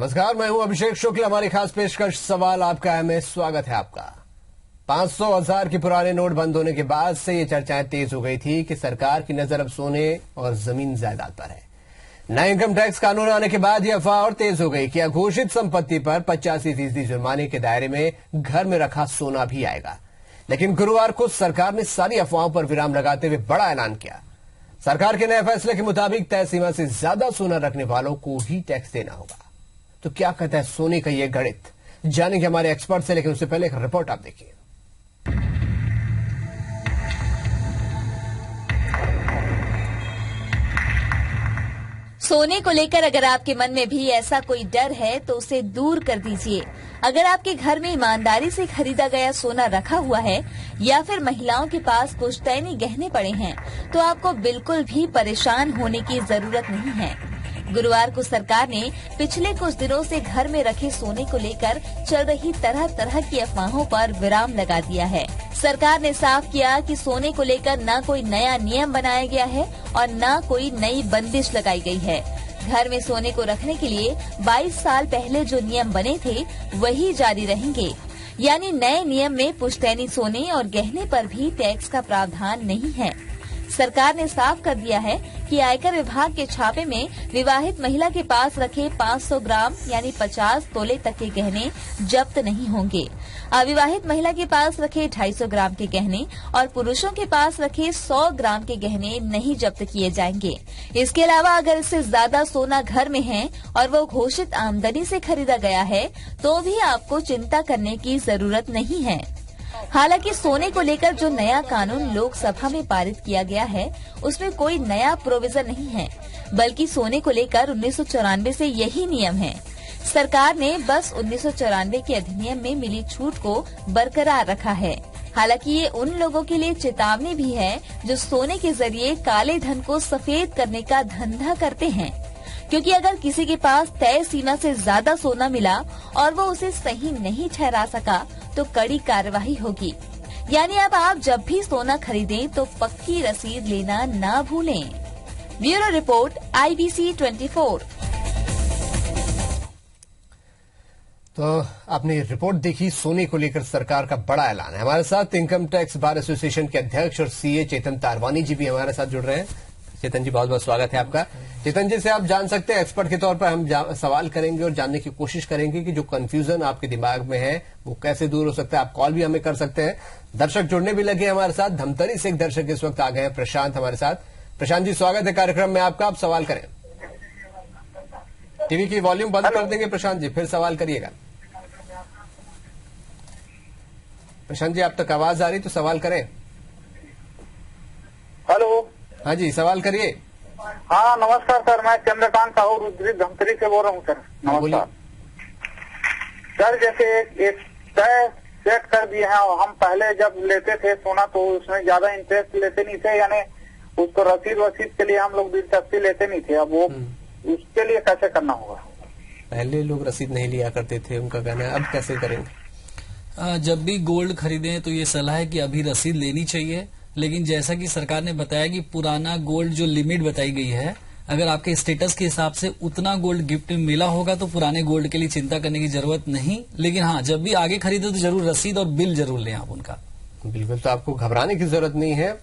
नमस्कार, मैं हूं अभिषेक शुक्ल। हमारी खास पेशकश सवाल आपका है, में स्वागत है आपका। 500,000 के पुराने नोट बंद होने के बाद से ये चर्चाएं तेज हो गई थी कि सरकार की नजर अब सोने और जमीन जायदाद पर है। नए इनकम टैक्स कानून आने के बाद यह अफवाह और तेज हो गई कि अघोषित संपत्ति पर 85% जुर्माने के दायरे में घर में रखा सोना भी आएगा। लेकिन गुरुवार को सरकार ने सारी अफवाहों पर विराम लगाते हुए बड़ा ऐलान किया। सरकार के नए फैसले के मुताबिक तय सीमा से ज्यादा सोना रखने वालों को ही टैक्स देना होगा। तो क्या कहता है सोने का ये गणित, जानेंगे हमारे एक्सपर्ट से, लेकिन उससे पहले एक रिपोर्ट आप देखिए। सोने को लेकर अगर आपके मन में भी ऐसा कोई डर है तो उसे दूर कर दीजिए। अगर आपके घर में ईमानदारी से खरीदा गया सोना रखा हुआ है या फिर महिलाओं के पास पुश्तैनी गहने पड़े हैं तो आपको बिल्कुल भी परेशान होने की जरूरत नहीं है। गुरुवार को सरकार ने पिछले कुछ दिनों से घर में रखे सोने को लेकर चल रही तरह तरह की अफवाहों पर विराम लगा दिया है। सरकार ने साफ किया कि सोने को लेकर न कोई नया नियम बनाया गया है और न कोई नई बंदिश लगाई गई है। घर में सोने को रखने के लिए 22 साल पहले जो नियम बने थे वही जारी रहेंगे। यानी नए नियम में पुश्तैनी सोने और गहने पर भी टैक्स का प्रावधान नहीं है। सरकार ने साफ कर दिया है कि आयकर विभाग के छापे में विवाहित महिला के पास रखे 500 ग्राम यानी 50 तोले तक के गहने जब्त नहीं होंगे। अविवाहित महिला के पास रखे 250 ग्राम के गहने और पुरुषों के पास रखे 100 ग्राम के गहने नहीं जब्त किए जाएंगे। इसके अलावा अगर इससे ज्यादा सोना घर में है और वो घोषित आमदनी से खरीदा गया है तो भी आपको चिंता करने की जरूरत नहीं है। हालांकि सोने को लेकर जो नया कानून लोकसभा में पारित किया गया है उसमें कोई नया प्रोविजन नहीं है, बल्कि सोने को लेकर 1994 से यही नियम है। सरकार ने बस 1994 के अधिनियम में मिली छूट को बरकरार रखा है। हालांकि ये उन लोगों के लिए चेतावनी भी है जो सोने के जरिए काले धन को सफेद करने का धंधा करते हैं, क्योंकि अगर किसी के पास तय सीमा से ज्यादा सोना मिला और वो उसे सही नहीं ठहरा सका तो कड़ी कार्रवाई होगी। यानी अब आप जब भी सोना खरीदें तो पक्की रसीद लेना ना भूलें। Bureau report IBC 24। तो आपने रिपोर्ट देखी, सोने को लेकर सरकार का बड़ा ऐलान है। हमारे साथ इनकम टैक्स बार एसोसिएशन के अध्यक्ष और CA चेतन तारवानी जी भी हमारे साथ जुड़ रहे हैं। चेतन जी, बहुत बहुत स्वागत है आपका। चेतन जी से आप जान सकते हैं, एक्सपर्ट के तौर पर हम सवाल करेंगे और जानने की कोशिश करेंगे कि जो कंफ्यूजन आपके दिमाग में है वो कैसे दूर हो सकता है। आप कॉल भी हमें कर सकते हैं। दर्शक जुड़ने भी लगे हमारे साथ। धमतरी से एक दर्शक इस वक्त आ गए हैं, प्रशांत हमारे साथ। प्रशांत जी, स्वागत है कार्यक्रम में आपका। आप सवाल करें। टीवी की वॉल्यूम बंद कर देंगे प्रशांत जी, फिर सवाल करिएगा। प्रशांत जी, आप तक आवाज आ रही तो सवाल करें। हेलो। हाँ जी, सवाल करिए। हाँ नमस्कार सर, मैं चंद्रकांत साहू रुद्री धमतरी से बोल रहा हूँ सर। नमस्कार सर। जैसे एक तय सेट कर दिए हैं और हम पहले जब लेते थे सोना तो उसमें ज्यादा इंटरेस्ट लेते नहीं थे, यानी उसको रसीद के लिए हम लोग दिलचस्पी लेते नहीं थे। अब वो उसके लिए कैसे करना होगा? पहले लोग रसीद नहीं लिया करते थे, उनका कहना है, अब कैसे करेंगे? जब भी गोल्ड खरीदें तो ये सलाह है कि अभी रसीद लेनी चाहिए। लेकिन जैसा कि सरकार ने बताया कि पुराना गोल्ड जो लिमिट बताई गई है, अगर आपके स्टेटस के हिसाब से उतना गोल्ड गिफ्ट में मिला होगा तो पुराने गोल्ड के लिए चिंता करने की जरूरत नहीं। लेकिन हाँ, जब भी आगे खरीदे तो जरूर रसीद और बिल जरूर लें आप उनका। बिल्कुल, तो आपको घबराने की जरूरत नहीं है,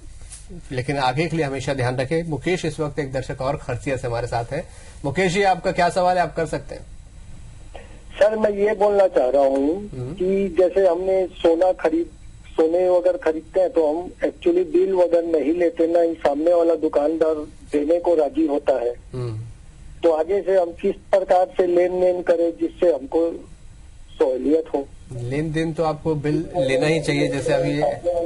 लेकिन आगे के लिए हमेशा ध्यान रखें। मुकेश इस वक्त एक दर्शक और खरसिया से हमारे साथ है। मुकेश जी, आपका क्या सवाल है, आप कर सकते हैं। सर, मैं ये बोलना चाह रहा हूँ कि जैसे हमने सोने वगैरह खरीदते हैं तो हम एक्चुअली बिल वगैरह नहीं लेते, ना ही सामने वाला दुकानदार देने को राजी होता है। तो आगे से हम किस प्रकार से लेन देन करें जिससे हमको सहूलियत हो? लेन देन तो आपको बिल लेना ही चाहिए, जैसे अभी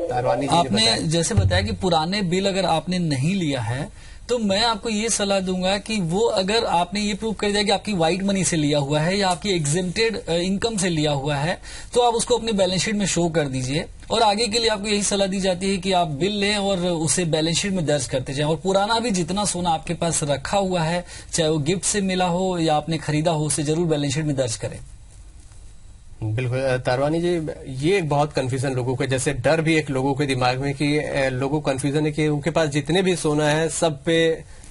तारवानी जी आपने जैसे बताया कि पुराने बिल अगर आपने नहीं लिया है तो मैं आपको ये सलाह दूंगा कि वो अगर आपने ये प्रूव कर दिया कि आपकी व्हाइट मनी से लिया हुआ है या आपकी एग्जेम्प्टेड इनकम से लिया हुआ है तो आप उसको अपनी बैलेंस शीट में शो कर दीजिए। और आगे के लिए आपको यही सलाह दी जाती है कि आप बिल लें और उसे बैलेंस शीट में दर्ज करते जाएं। और पुराना भी जितना सोना आपके पास रखा हुआ है, चाहे वो गिफ्ट से मिला हो या आपने खरीदा हो, उसे जरूर बैलेंस शीट में दर्ज करें। बिल्कुल तारवानी जी, ये एक बहुत कंफ्यूजन लोगों के, जैसे डर भी एक लोगों के दिमाग में कि लोगों को कंफ्यूजन है कि उनके पास जितने भी सोना है सब पे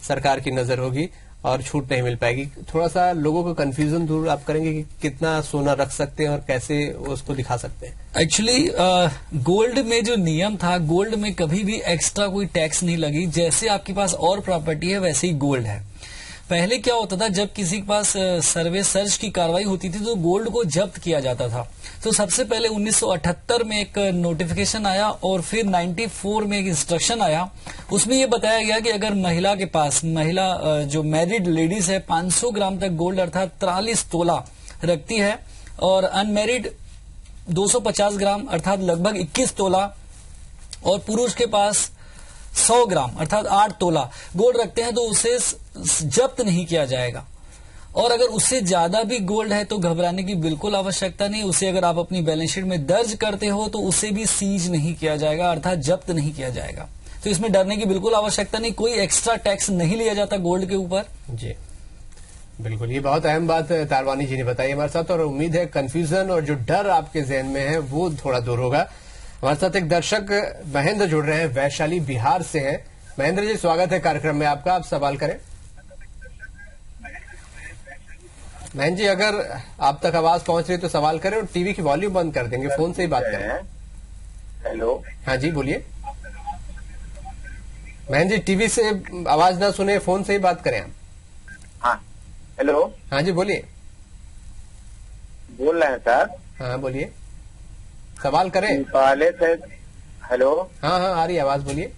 सरकार की नजर होगी और छूट नहीं मिल पाएगी। थोड़ा सा लोगों को कंफ्यूजन दूर आप करेंगे कि कितना सोना रख सकते हैं और कैसे उसको दिखा सकते हैं। एक्चुअली गोल्ड में जो नियम था, गोल्ड में कभी भी एक्स्ट्रा कोई टैक्स नहीं लगी। जैसे आपके पास और प्रॉपर्टी है वैसे ही गोल्ड है। पहले क्या होता था, जब किसी के पास सर्वे सर्च की कार्रवाई होती थी तो गोल्ड को जब्त किया जाता था। तो सबसे पहले 1978 में एक नोटिफिकेशन आया और फिर 94 में एक इंस्ट्रक्शन आया। उसमें ये बताया गया कि अगर महिला के पास, जो मैरिड लेडीज है 500 ग्राम तक गोल्ड अर्थात 43 तोला रखती है और अनमैरिड 250 ग्राम अर्थात लगभग 21 तोला और पुरुष के पास 100 ग्राम अर्थात 8 तोला गोल्ड रखते हैं तो उसे जब्त नहीं किया जाएगा। और अगर उससे ज्यादा भी गोल्ड है तो घबराने की बिल्कुल आवश्यकता नहीं। उसे अगर आप अपनी बैलेंस शीट में दर्ज करते हो तो उसे भी सीज नहीं किया जाएगा अर्थात जब्त नहीं किया जाएगा। तो इसमें डरने की बिल्कुल आवश्यकता नहीं, कोई एक्स्ट्रा टैक्स नहीं लिया जाता गोल्ड के ऊपर। जी बिल्कुल, ये बहुत अहम बात तारवानी जी ने बताई हमारे साथ और उम्मीद है कंफ्यूजन और जो डर आपके जहन में है वो थोड़ा दूर होगा। हमारे साथ एक दर्शक महेंद्र जुड़ रहे हैं, वैशाली बिहार से हैं। महेंद्र जी स्वागत है कार्यक्रम में आपका, आप सवाल करें। महेंद्र जी अगर आप तक आवाज पहुंच रही तो सवाल करें और टीवी की वॉल्यूम बंद कर देंगे, फोन से ही बात करें। हेलो, हाँ जी बोलिए। महेंद्र जी टीवी से आवाज ना सुने, फोन से ही बात करें आप। हाँ हेलो, हाँ जी बोलिए। बोल रहे हैं सर। हाँ बोलिए, सवाल करें। पहले से, हेलो, हाँ हाँ आ रही आवाज, बोलिए।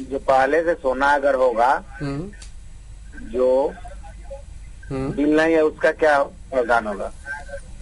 जो पहले से सोना अगर होगा जो बिल नहीं है उसका क्या प्रावधान होगा?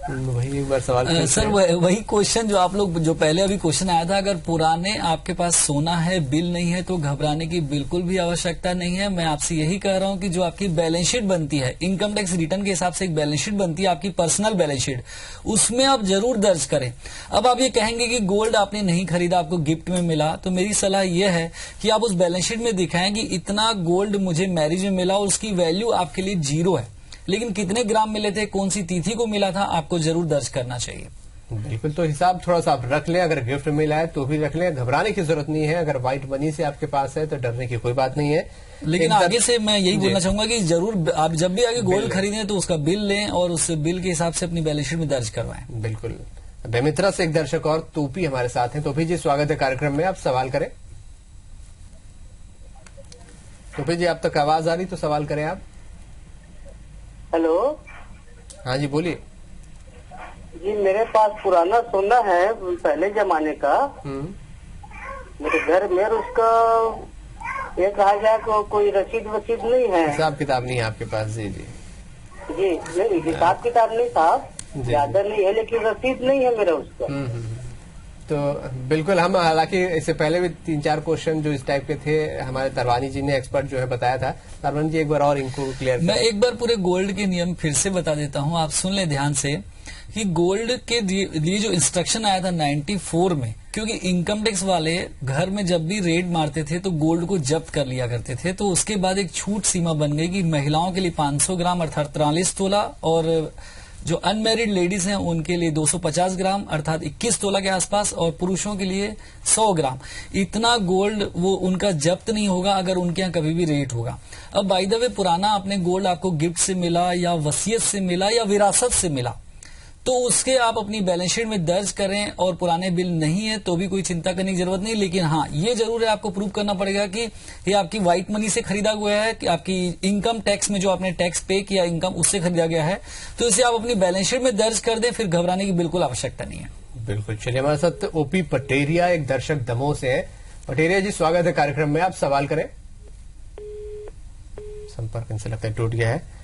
वही एक बार सवाल सर वही क्वेश्चन जो आप लोग, जो पहले अभी क्वेश्चन आया था, अगर पुराने आपके पास सोना है, बिल नहीं है तो घबराने की बिल्कुल भी आवश्यकता नहीं है। मैं आपसे यही कह रहा हूं कि जो आपकी बैलेंस शीट बनती है, इनकम टैक्स रिटर्न के हिसाब से एक बैलेंस शीट बनती है आपकी पर्सनल बैलेंस शीट, उसमें आप जरूर दर्ज करें। अब आप ये कहेंगे कि गोल्ड आपने नहीं खरीदा, आपको गिफ्ट में मिला, तो मेरी सलाह यह है कि आप उस बैलेंस शीट में दिखाएं कि इतना गोल्ड मुझे मैरिज में मिला और उसकी वैल्यू आपके लिए 0 है, लेकिन कितने ग्राम मिले थे, कौन सी तिथि को मिला था, आपको जरूर दर्ज करना चाहिए। बिल्कुल, तो हिसाब थोड़ा सा आप रख लें। अगर गिफ्ट मिला है तो भी रख लें, घबराने की जरूरत नहीं है। अगर व्हाइट मनी से आपके पास है तो डरने की कोई बात नहीं है। लेकिन आगे से मैं यही बोलना चाहूंगा कि जरूर आप जब भी आगे गोल्ड खरीदें तो उसका बिल लें और उस बिल के हिसाब से अपनी बैलेंस शीट में दर्ज करवाएं। बिल्कुल। बेमित्रा से एक दर्शक और तोपी हमारे साथ हैं। तोपी जी स्वागत है कार्यक्रम में, आप सवाल करें। तोपी जी आप तक आवाज आ रही तो सवाल करें आप। हेलो, हाँ जी बोलिए। जी मेरे पास पुराना सोना है पहले जमाने का मेरे घर में, और उसका ये कहा जाए कोई रसीद वसीद नहीं है, हिसाब किताब नहीं है आपके पास। जी जी जी नहीं, हिसाब किताब नहीं साहब, ज्यादा नहीं है लेकिन रसीद नहीं है मेरा उसका। तो बिल्कुल, हम हालांकि इससे पहले भी 3-4 क्वेश्चन जो इस टाइप के थे हमारे तरवानी जी ने, एक्सपर्ट जो है बताया था। तरवानी जी एक बार और इनको क्लियर। मैं एक बार पूरे गोल्ड के नियम फिर से बता देता हूं, आप सुन लें ध्यान से कि गोल्ड के लिए जो इंस्ट्रक्शन आया था 94 में, क्योंकि इनकम टैक्स वाले घर में जब भी रेड मारते थे तो गोल्ड को जब्त कर लिया करते थे, तो उसके बाद एक छूट सीमा बन गई कि महिलाओं के लिए 500 ग्राम अर्थात 43 तोला और जो अनमैरिड लेडीज हैं उनके लिए 250 ग्राम अर्थात 21 तोला के आसपास और पुरुषों के लिए 100 ग्राम। इतना गोल्ड वो उनका जब्त नहीं होगा अगर उनके यहाँ कभी भी रेट होगा। अब बाय द वे पुराना आपने गोल्ड आपको गिफ्ट से मिला या वसीयत से मिला या विरासत से मिला तो उसके आप अपनी बैलेंस शीट में दर्ज करें, और पुराने बिल नहीं है तो भी कोई चिंता करने की जरूरत नहीं। लेकिन हाँ, ये जरूर है आपको प्रूव करना पड़ेगा कि ये आपकी व्हाइट मनी से खरीदा गया है, कि आपकी इनकम टैक्स में जो आपने टैक्स पे किया इनकम उससे खरीदा गया है, तो इसे आप अपनी बैलेंस शीट में दर्ज कर दें, फिर घबराने की बिल्कुल आवश्यकता नहीं है। बिल्कुल। चलिए हमारे साथ ओपी पटेरिया एक दर्शक दमोह से है। पटेरिया जी स्वागत है कार्यक्रम में, आप सवाल करें। संपर्क इनसे लगता है टूट गया है।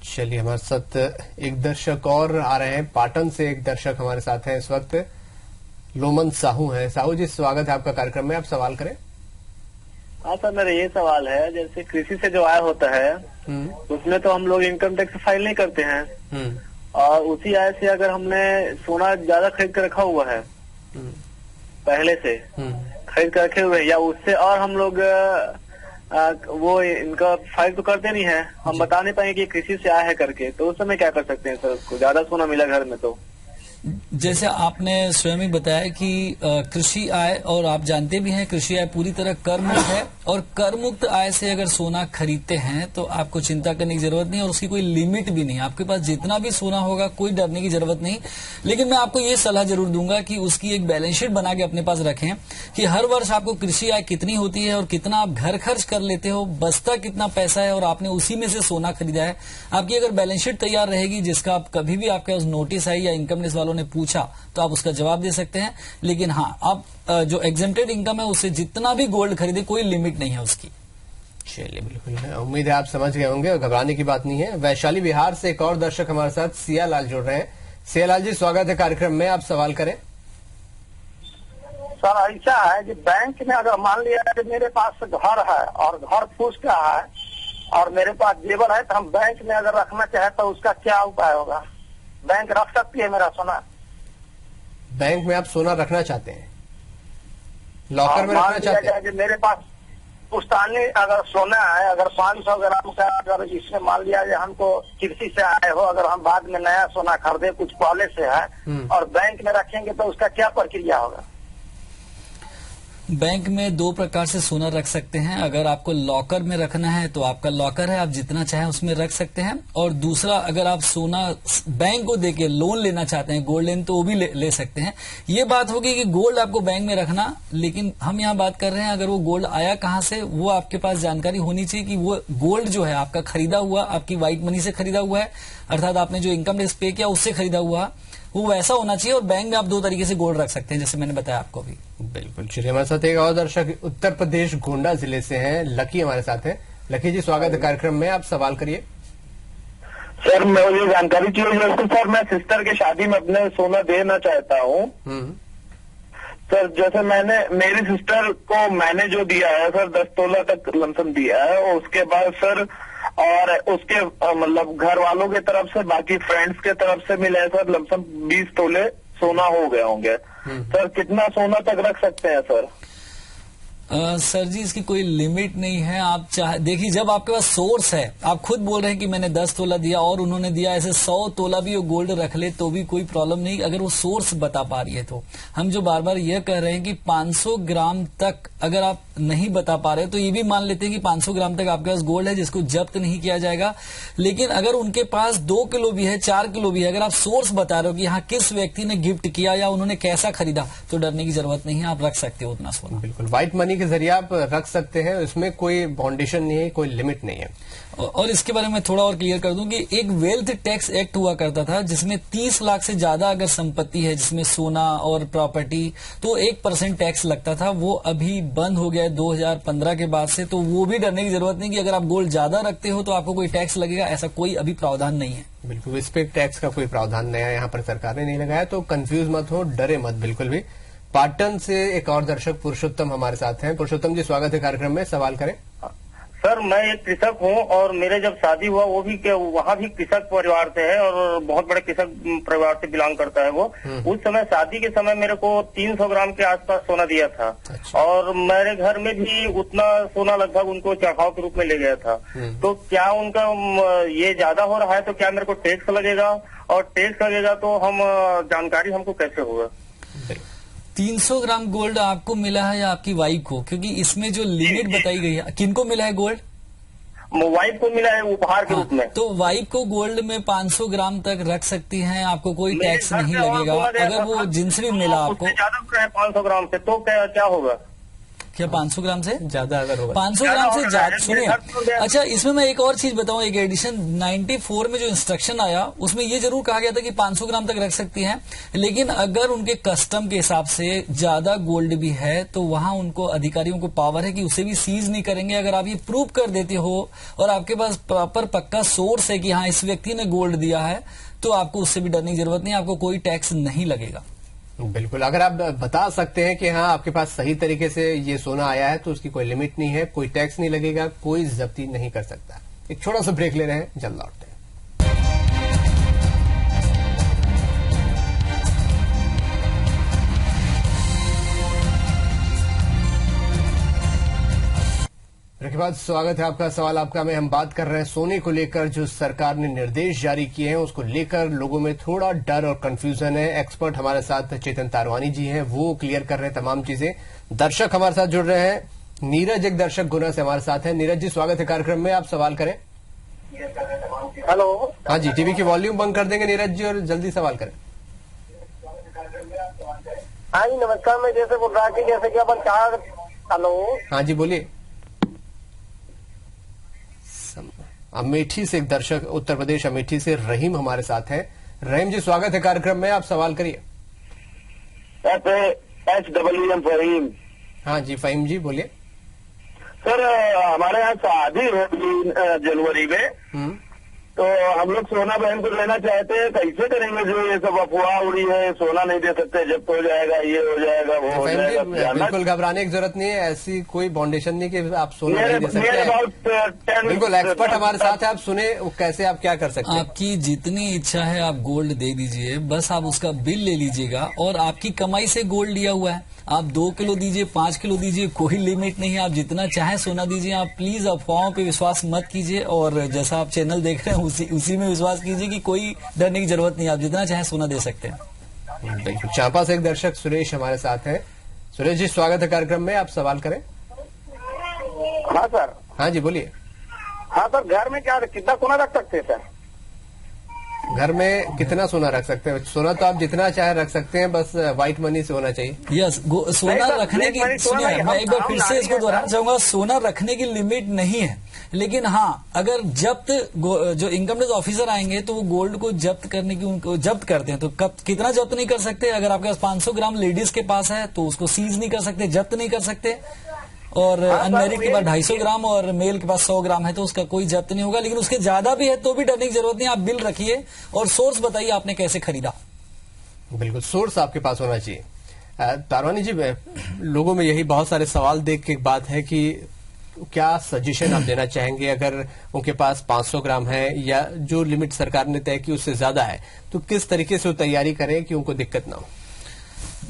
चलिए हमारे साथ एक दर्शक और आ रहे हैं, पाटन से एक दर्शक हमारे साथ हैं इस वक्त, लोमन साहू हैं। साहू जी स्वागत है आपका कार्यक्रम में, आप सवाल करें। हाँ सर, मेरा ये सवाल है, जैसे कृषि से जो आय होता है उसमें तो हम लोग इनकम टैक्स फाइल नहीं करते हैं, और उसी आय से अगर हमने सोना ज्यादा खरीद कर रखा हुआ है पहले से खरीद कर रखे हुए, या उससे और हम लोग वो इनका फाइल तो करते नहीं है, हम बता नहीं पाएंगे कि कृषि से आया है करके, तो उस समय क्या कर सकते हैं सर? उसको ज्यादा सोना मिला घर में तो जैसे आपने स्वयं ही बताया कि कृषि आय, और आप जानते भी हैं कृषि आय पूरी तरह कर मुक्त है और कर मुक्त आय से अगर सोना खरीदते हैं तो आपको चिंता करने की जरूरत नहीं और उसकी कोई लिमिट भी नहीं। आपके पास जितना भी सोना होगा कोई डरने की जरूरत नहीं। लेकिन मैं आपको ये सलाह जरूर दूंगा कि उसकी एक बैलेंस शीट बना के अपने पास रखें कि हर वर्ष आपको कृषि आय कितनी होती है और कितना आप घर खर्च कर लेते हो, बचता कितना पैसा है और आपने उसी में से सोना खरीदा है। आपकी अगर बैलेंस शीट तैयार रहेगी जिसका आप कभी भी आपके पास नोटिस आई या इनकम टैक्स वालों ने पूछा तो आप उसका जवाब दे सकते हैं। लेकिन हाँ, आप जो एग्जेम्प्टेड इनकम है उससे जितना भी गोल्ड खरीदे कोई लिमिट नहीं है उसकी। चलिए, बिल्कुल उम्मीद है आप समझ गए होंगे और घबराने की बात नहीं है। वैशाली बिहार से एक और दर्शक हमारे साथ सियालाल जुड़ रहे हैं। सियालाल जी, स्वागत है कार्यक्रम में, आप सवाल करें। सर ऐसा है कि बैंक में अगर मान लिया कि मेरे पास घर है और घर फूस का है और मेरे पास जेवर है तो हम बैंक में अगर रखना चाहे तो उसका क्या उपाय होगा? बैंक रख सकती है मेरा सोना? बैंक में आप सोना रखना चाहते हैं, लॉकर में रखना चाहते हैं? मेरे पास पुश्तानी अगर सोना है, अगर 500 ग्राम का, अगर इसमें मान लिया जाए हमको कृषि से आए हो, अगर हम बाद में नया सोना खरीदे कुछ पहले से है और बैंक में रखेंगे तो उसका क्या प्रक्रिया होगा? बैंक में दो प्रकार से सोना रख सकते हैं। अगर आपको लॉकर में रखना है तो आपका लॉकर है, आप जितना चाहें उसमें रख सकते हैं। और दूसरा, अगर आप सोना बैंक को देके लोन लेना चाहते हैं, गोल्ड लोन, तो वो भी ले सकते हैं। ये बात होगी कि गोल्ड आपको बैंक में रखना, लेकिन हम यहाँ बात कर रहे हैं अगर वो गोल्ड आया कहाँ से, वो आपके पास जानकारी होनी चाहिए कि वो गोल्ड जो है आपका खरीदा हुआ, आपकी व्हाइट मनी से खरीदा हुआ है, अर्थात आपने जो इनकम टैक्स पे किया उससे खरीदा हुआ, वो वैसा होना चाहिए। और बैंक में आप दो तरीके से गोल्ड रख सकते हैं, जैसे मैंने बताया आपको भी। बिल्कुल। चलिए, हमारे साथ एक और दर्शक उत्तर प्रदेश गोंडा जिले से हैं, लकी हमारे साथ हैं। लकी जी, स्वागत है कार्यक्रम में, आप सवाल करिए। सर मुझे जानकारी चाहिए। जैसे सर मैं सिस्टर की शादी में अपने सोना देना चाहता हूँ। सर जैसे मेरी सिस्टर को मैंने जो दिया है सर 10 तोला तक लमसम दिया है और उसके बाद सर और उसके मतलब घर वालों की तरफ से, बाकी फ्रेंड्स के तरफ से मिले सर लमसम 20 तोले सोना हो गए होंगे। सर कितना सोना तक रख सकते हैं सर? सर जी, इसकी कोई लिमिट नहीं है। आप चाहे देखिए, जब आपके पास सोर्स है, आप खुद बोल रहे हैं कि मैंने 10 तोला दिया और उन्होंने दिया ऐसे 100 तोला भी वो गोल्ड रख ले तो भी कोई प्रॉब्लम नहीं, अगर वो सोर्स बता पा रही है तो। हम जो बार बार ये कह रहे हैं कि 500 ग्राम तक अगर आप नहीं बता पा रहे तो ये भी मान लेते हैं कि 500 ग्राम तक आपके पास गोल्ड है जिसको जब्त नहीं किया जाएगा। लेकिन अगर उनके पास 2 किलो भी है, 4 किलो भी है, अगर आप सोर्स बता रहे हो कि यहाँ किस व्यक्ति ने गिफ्ट किया या उन्होंने कैसा खरीदा, तो डरने की जरूरत नहीं है, आप रख सकते हो उतना सोना। बिल्कुल, व्हाइट मनी के जरिए आप रख सकते हैं, इसमें कोई बाउंडेशन नहीं है, कोई लिमिट नहीं है। और इसके बारे में थोड़ा और क्लियर कर दूं कि एक वेल्थ टैक्स एक्ट हुआ करता था जिसमें 30 लाख से ज्यादा अगर संपत्ति है जिसमें सोना और प्रॉपर्टी, तो 1% टैक्स लगता था। वो अभी बंद हो गया है 2015 के बाद से, तो वो भी डरने की जरूरत नहीं कि अगर आप गोल्ड ज्यादा रखते हो तो आपको कोई टैक्स लगेगा, ऐसा कोई अभी प्रावधान नहीं है। बिल्कुल, इस पे टैक्स का कोई प्रावधान नया यहाँ पर सरकार ने नहीं लगाया, तो कंफ्यूज मत हो, डरे मत बिल्कुल भी। पाटन से एक और दर्शक पुरुषोत्तम हमारे साथ हैं। पुरुषोत्तम जी, स्वागत है कार्यक्रम में, सवाल करें। सर मैं एक कृषक हूँ और मेरे जब शादी हुआ वो भी वहाँ भी कृषक परिवार से है और बहुत बड़े कृषक परिवार से बिलोंग करता है वो। उस समय शादी के समय मेरे को 300 ग्राम के आसपास सोना दिया था। अच्छा। और मेरे घर में भी उतना सोना लगभग उनको चढ़ाव के रूप में ले गया था। तो क्या उनका ये ज्यादा हो रहा है तो क्या मेरे को टैक्स लगेगा? और टैक्स लगेगा तो हम जानकारी हमको कैसे होगा? 300 ग्राम गोल्ड आपको मिला है या आपकी वाइफ को? क्योंकि इसमें जो लिमिट बताई गई है, किनको मिला है गोल्ड? वाइफ को मिला है उपहार के रूप में। तो वाइफ को गोल्ड में 500 ग्राम तक रख सकती हैं, आपको कोई टैक्स नहीं लगेगा। अगर वो जिनसे भी मिला आपको ज्यादा 500 ग्राम से तो क्या होगा? क्या 500 ग्राम से ज्यादा अगर होगा? 500 ग्राम से ज्यादा, सुनिए। अच्छा, इसमें मैं एक और चीज बताऊं, एक एडिशन 94 में जो इंस्ट्रक्शन आया उसमें ये जरूर कहा गया था कि 500 ग्राम तक रख सकती हैं, लेकिन अगर उनके कस्टम के हिसाब से ज्यादा गोल्ड भी है तो वहां उनको अधिकारियों को पावर है कि उसे भी सीज नहीं करेंगे। अगर आप ये प्रूव कर देते हो और आपके पास प्रॉपर पक्का सोर्स है कि हाँ इस व्यक्ति ने गोल्ड दिया है, तो आपको उससे भी डरने की जरूरत नहीं, आपको कोई टैक्स नहीं लगेगा। बिल्कुल, अगर आप बता सकते हैं कि हाँ आपके पास सही तरीके से ये सोना आया है तो उसकी कोई लिमिट नहीं है, कोई टैक्स नहीं लगेगा, कोई जब्ती नहीं कर सकता। एक छोटा सा ब्रेक ले रहे हैं, जल्द लौटते हैं। के बाद स्वागत है आपका। सवाल आपका में हम बात कर रहे हैं सोने को लेकर, जो सरकार ने निर्देश जारी किए हैं उसको लेकर लोगों में थोड़ा डर और कंफ्यूजन है। एक्सपर्ट हमारे साथ चेतन तारवानी जी हैं, वो क्लियर कर रहे हैं तमाम चीजें। दर्शक हमारे साथ जुड़ रहे हैं, नीरज एक दर्शक गुना से हमारे साथ है। नीरज जी, स्वागत है कार्यक्रम में, आप सवाल करें। हेलो। हाँ जी, टीवी की वॉल्यूम बंद कर देंगे नीरज जी और जल्दी सवाल करें। हाँ जी नमस्कार, मैं जैसे बोल रहा कि जैसे कि अपन चार। हेलो। हाँ जी बोलिए। अमेठी से एक दर्शक, उत्तर प्रदेश अमेठी से रहीम हमारे साथ है। रहीम जी, स्वागत है कार्यक्रम में, आप सवाल करिए। HWM फहीम। हाँ जी फहीम जी बोलिए। सर हमारे यहाँ शादी होगी जनवरी में, तो हम लोग सोना बहन को लेना चाहते हैं, कैसे करेंगे? जो ये सब अफवाह उड़ी है, सोना नहीं दे सकते, जब्त हो जाएगा, ये हो जाएगा, वो हो जाएगा। बिल्कुल घबराने की जरूरत नहीं है, ऐसी कोई बाउंडेशन नहीं कि आप सोना नहीं दे सकते। बिल्कुल एक्सपर्ट हमारे साथ है, आप सुने कैसे आप क्या कर सकते हैं। आपकी जितनी इच्छा है आप गोल्ड दे दीजिए, बस आप उसका बिल ले लीजिएगा और आपकी कमाई से गोल्ड लिया हुआ है, आप 2 किलो दीजिए, 5 किलो दीजिए, कोई लिमिट नहीं है, आप जितना चाहे सोना दीजिए। आप प्लीज अफवाहों पे विश्वास मत कीजिए और जैसा आप चैनल देख रहे हैं उसी में विश्वास कीजिए कि कोई डरने की जरूरत नहीं, आप जितना चाहे सोना दे सकते हैं। बिल्कुल। चांपा से एक दर्शक सुरेश हमारे साथ है। सुरेश जी, स्वागत है कार्यक्रम में, आप सवाल करें। हाँ सर। हाँ जी बोलिए। हाँ सर, घर में क्या कितना सोना रख सकते हैं सर? घर में कितना सोना रख सकते हैं? सोना तो आप जितना चाहे रख सकते हैं, बस व्हाइट मनी से होना चाहिए। यस, सोना रखने की, सुनिए मैं एक बार फिर से इसको दोहराना चाहूंगा, सोना रखने की लिमिट नहीं है, लेकिन हाँ अगर जब्त जो इनकम टैक्स ऑफिसर आएंगे तो वो गोल्ड को जब्त करने की, उनको जब्त करते हैं तो कितना जब्त नहीं कर सकते? अगर आपके पास 500 ग्राम लेडीज के पास है तो उसको सीज नहीं कर सकते, जब्त नहीं कर सकते। और अनमैरिड के पास 250 ग्राम और मेल के पास 100 ग्राम है तो उसका कोई जब्त नहीं होगा। लेकिन उसके ज्यादा भी है तो भी डरने की जरूरत नहीं, आप बिल रखिए और सोर्स बताइए आपने कैसे खरीदा। बिल्कुल, सोर्स आपके पास होना चाहिए। तारवानी जी, लोगों में यही बहुत सारे सवाल देख के एक बात है कि क्या सजेशन आप देना चाहेंगे अगर उनके पास 500 ग्राम है या जो लिमिट सरकार ने तय की उससे ज्यादा है, तो किस तरीके से वो तैयारी करें कि उनको दिक्कत ना हो?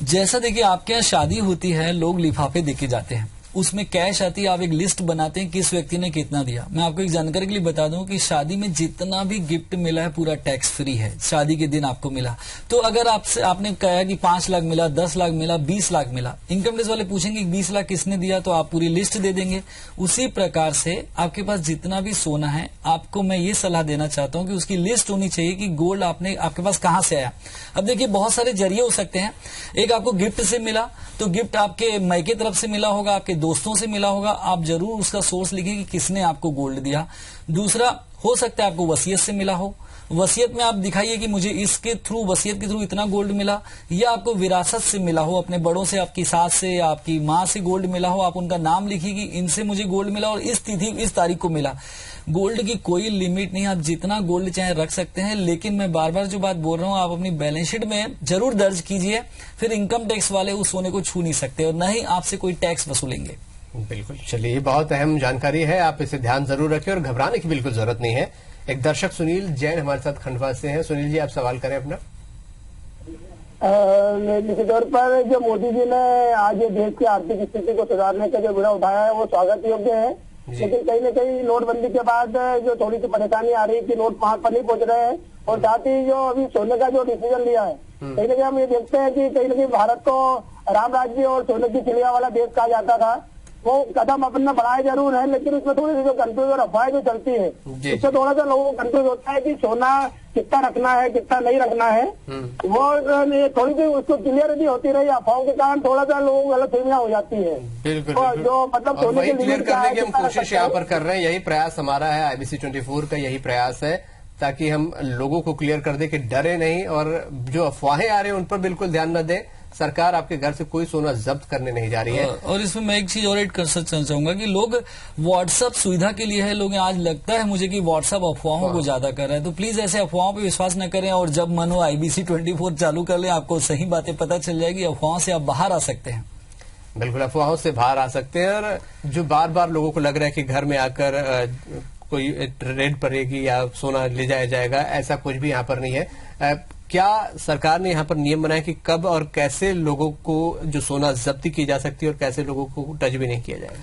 जैसा देखिए, आपके यहाँ शादी होती है, लोग लिफाफे देके जाते हैं, उसमें कैश आती है, आप एक लिस्ट बनाते हैं किस व्यक्ति ने कितना दिया। मैं आपको एक जानकारी के लिए बता दूं कि शादी में जितना भी गिफ्ट मिला है पूरा टैक्स फ्री है, शादी के दिन आपको मिला। तो अगर आपने कहा कि 5 लाख मिला, 10 लाख मिला, 20 लाख मिला, इनकम टैक्स वाले पूछेंगे 20 लाख किसने दिया, तो आप पूरी लिस्ट दे देंगे। उसी प्रकार से आपके पास जितना भी सोना है, आपको मैं ये सलाह देना चाहता हूं कि उसकी लिस्ट होनी चाहिए कि गोल्ड आपके पास कहां से आया। अब देखिए, बहुत सारे जरिए हो सकते हैं। एक आपको गिफ्ट से मिला तो गिफ्ट आपके मायके तरफ से मिला होगा, आपके दोस्तों से मिला होगा, आप जरूर उसका सोर्स लिखिए कि किसने आपको गोल्ड दिया। दूसरा, हो सकता है आपको वसीयत से मिला हो, वसीयत में आप दिखाइए कि मुझे इसके थ्रू, वसीयत के थ्रू इतना गोल्ड मिला, या आपको विरासत से मिला हो, अपने बड़ों से, आपकी सास से या आपकी माँ से गोल्ड मिला हो, आप उनका नाम लिखिए कि इनसे मुझे गोल्ड मिला और इस तिथि इस तारीख को मिला। गोल्ड की कोई लिमिट नहीं, आप जितना गोल्ड चाहे रख सकते हैं, लेकिन मैं बार बार जो बात बोल रहा हूं, आप अपनी बैलेंस शीट में जरूर दर्ज कीजिए, फिर इनकम टैक्स वाले उस सोने को छू नहीं सकते और न ही आपसे कोई टैक्स वसूलेंगे। बिल्कुल, चलिए ये बहुत अहम जानकारी है, आप इसे ध्यान जरूर रखें और घबराने की बिल्कुल जरूरत नहीं है। एक दर्शक सुनील जैन हमारे साथ खंडवा से हैं। सुनील जी, आप सवाल करें अपना। निश्चित तौर पर जो मोदी जी ने आज ये देश की आर्थिक स्थिति को सुधारने का जो बीड़ा उठाया है वो स्वागत योग्य है, लेकिन कहीं न कहीं नोटबंदी के बाद जो थोड़ी सी परेशानी आ रही है कि नोट वहां पर नहीं पहुंच रहे हैं, और साथ ही जो अभी सोने का जो डिसीजन लिया है, कहीं न कहीं हम ये देखते हैं कि कहीं न कहीं भारत को राम राज्य और सोने की चिड़िया वाला देश कहा जाता था। वो कदम अपना बढ़ाए जरूर है, लेकिन उसमें थोड़ी सी जो कंफ्यूज और अफवाहें जो चलती है उससे थोड़ा सा लोगों को कंफ्यूज होता है कि सोना कितना रखना है, कितना नहीं रखना है। वो थोड़ी सी उसको क्लियरिटी होती रही, अफवाहों के कारण थोड़ा सा लोगों को गलत फहमियां हो जाती है। बिल्कुल, जो मतलब सोने के क्लियर करने की हम कोशिश यहाँ पर कर रहे हैं, यही प्रयास हमारा है, IBC 24 का यही प्रयास है, ताकि हम लोगों को क्लियर कर दे कि डरे नहीं और जो अफवाहें आ रही हैं उन पर बिल्कुल ध्यान न दें। सरकार आपके घर से कोई सोना जब्त करने नहीं जा रही है। और इसमें मैं एक चीज और ऐड कर चाहूंगा कि लोग व्हाट्सएप सुविधा के लिए है, लोग आज लगता है मुझे कि व्हाट्सएप अफवाहों को ज्यादा कर रहा है, तो प्लीज ऐसे अफवाहों पे विश्वास न करें और जब मन हो IBC 24 चालू कर लें, आपको सही बातें पता चल जाएगी, अफवाहों से आप बाहर आ सकते हैं। बिल्कुल, अफवाहों से बाहर आ सकते हैं। और जो बार बार लोगों को लग रहा है कि घर में आकर कोई रेड पड़ेगी या सोना ले जाया जाएगा, ऐसा कुछ भी यहाँ पर नहीं है। क्या सरकार ने यहाँ पर नियम बनाया कि कब और कैसे लोगों को जो सोना जब्ती की जा सकती है और कैसे लोगों को टच भी नहीं किया जाएगा?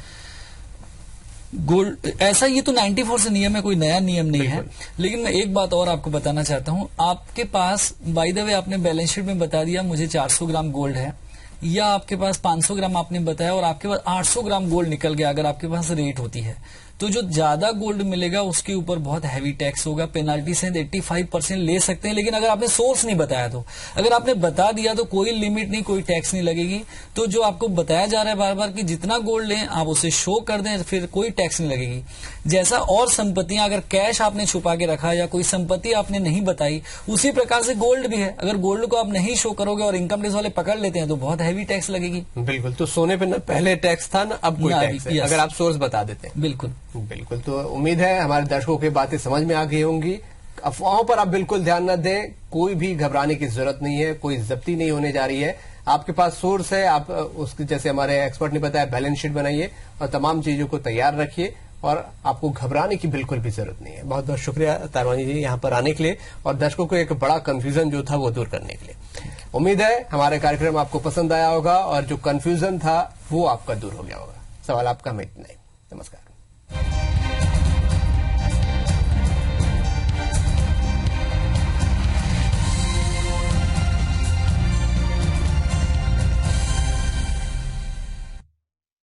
गोल्ड ऐसा, ये तो 94 से नियम है, कोई नया नियम नहीं है। लेकिन मैं एक बात और आपको बताना चाहता हूँ, आपके पास बाय द वे आपने बैलेंस शीट में बता दिया मुझे 400 ग्राम गोल्ड है, या आपके पास 500 ग्राम आपने बताया और आपके पास 800 ग्राम गोल्ड निकल गया, अगर आपके पास रेट होती है, तो जो ज्यादा गोल्ड मिलेगा उसके ऊपर बहुत हैवी टैक्स होगा, पेनाल्टी से 85% ले सकते हैं। लेकिन अगर आपने सोर्स नहीं बताया, तो अगर आपने बता दिया तो कोई लिमिट नहीं, कोई टैक्स नहीं लगेगी। तो जो आपको बताया जा रहा है बार बार कि जितना गोल्ड लें आप उसे शो कर दें, फिर कोई टैक्स नहीं लगेगी। जैसा और संपत्तियां, अगर कैश आपने छुपा के रखा या कोई संपत्ति आपने नहीं बताई, उसी प्रकार से गोल्ड भी है। अगर गोल्ड को आप नहीं शो करोगे और इनकम टैक्स वाले पकड़ लेते हैं तो बहुत हैवी टैक्स लगेगी। बिल्कुल, तो सोने पे न पहले टैक्स था न अब कोई टैक्स है, अगर आप सोर्स बता देते हैं। बिल्कुल बिल्कुल। तो उम्मीद है हमारे दर्शकों की बातें समझ में आ गई होंगी। अफवाहों पर आप बिल्कुल ध्यान न दें, कोई भी घबराने की जरूरत नहीं है, कोई जब्ती नहीं होने जा रही है। आपके पास सोर्स है, आप उसके जैसे हमारे एक्सपर्ट ने बताया बैलेंस शीट बनाइए और तमाम चीजों को तैयार रखिए और आपको घबराने की बिल्कुल भी जरूरत नहीं है। बहुत बहुत शुक्रिया तारवानी जी यहाँ पर आने के लिए और दर्शकों को एक बड़ा कंफ्यूजन जो था वो दूर करने के लिए। उम्मीद है हमारे कार्यक्रम आपको पसंद आया होगा और जो कंफ्यूजन था वो आपका दूर हो गया होगा। सवाल आपका, हमें इतना ही। नमस्कार।